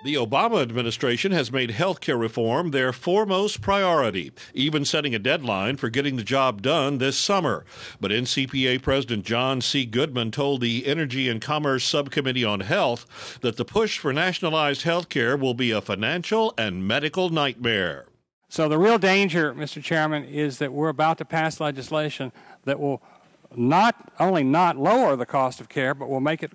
The Obama administration has made health care reform their foremost priority, even setting a deadline for getting the job done this summer. But NCPA President John C. Goodman told the Energy and Commerce Subcommittee on Health that the push for nationalized health care will be a financial and medical nightmare. So the real danger, Mr. Chairman, is that we're about to pass legislation that will not only not lower the cost of care, but will make it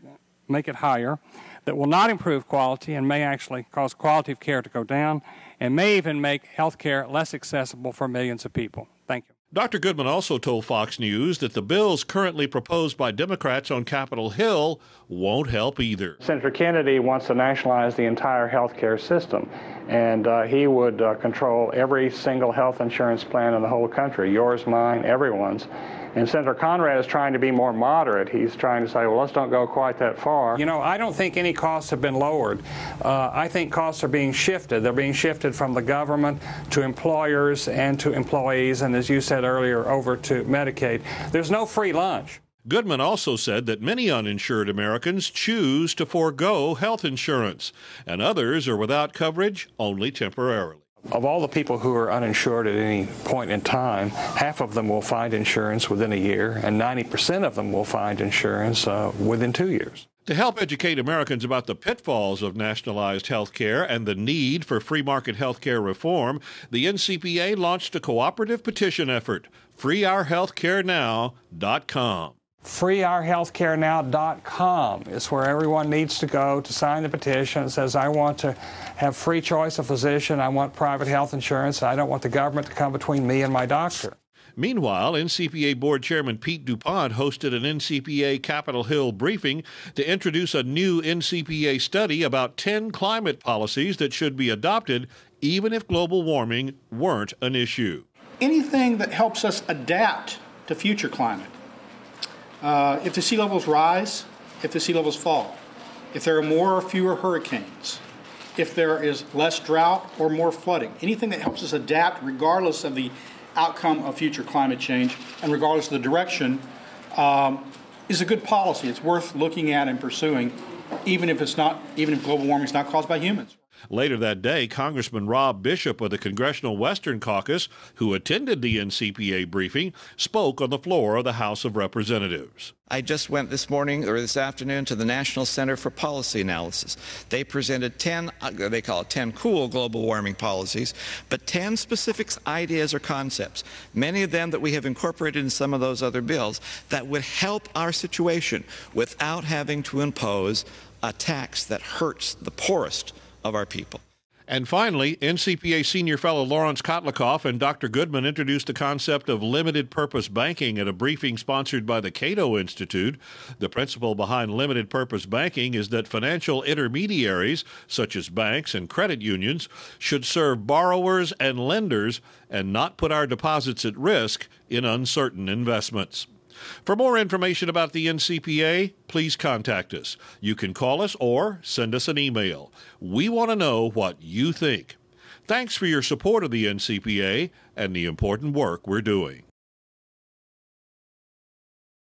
higher, that will not improve quality and may actually cause quality of care to go down, and may even make health care less accessible for millions of people. Thank you. Dr. Goodman also told Fox News that the bills currently proposed by Democrats on Capitol Hill won't help either. Senator Kennedy wants to nationalize the entire health care system, and he would control every single health insurance plan in the whole country, yours, mine, everyone's. And Senator Conrad is trying to be more moderate. He's trying to say, well, let's don't go quite that far. You know, I don't think any costs have been lowered. I think costs are being shifted. They're being shifted from the government to employers and to employees, and as you said earlier, over to Medicaid. There's no free lunch. Goodman also said that many uninsured Americans choose to forego health insurance, and others are without coverage only temporarily. Of all the people who are uninsured at any point in time, half of them will find insurance within a year, and 90% of them will find insurance within 2 years. To help educate Americans about the pitfalls of nationalized health care and the need for free market health care reform, the NCPA launched a cooperative petition effort, freeourhealthcarenow.com. freeourhealthcarenow.com is where everyone needs to go to sign the petition. It says, I want to have free choice of physician, I want private health insurance, I don't want the government to come between me and my doctor. Meanwhile, NCPA Board Chairman Pete DuPont hosted an NCPA Capitol Hill briefing to introduce a new NCPA study about 10 climate policies that should be adopted even if global warming weren't an issue. Anything that helps us adapt to future climate. If the sea levels rise, if the sea levels fall, if there are more or fewer hurricanes, if there is less drought or more flooding, anything that helps us adapt regardless of the outcome of future climate change and regardless of the direction is a good policy. It's worth looking at and pursuing, even if global warming is not caused by humans. Later that day, Congressman Rob Bishop of the Congressional Western Caucus, who attended the NCPA briefing, spoke on the floor of the House of Representatives. I just went this afternoon to the National Center for Policy Analysis. They presented 10, they call it 10 cool global warming policies, but 10 specific ideas or concepts, many of them that we have incorporated in some of those other bills, that would help our situation without having to impose a tax that hurts the poorest of our people. And finally, NCPA Senior Fellow Lawrence Kotlikoff and Dr. Goodman introduced the concept of limited purpose banking at a briefing sponsored by the Cato Institute. The principle behind limited purpose banking is that financial intermediaries, such as banks and credit unions, should serve borrowers and lenders and not put our deposits at risk in uncertain investments. For more information about the NCPA, please contact us. You can call us or send us an email. We want to know what you think. Thanks for your support of the NCPA and the important work we're doing.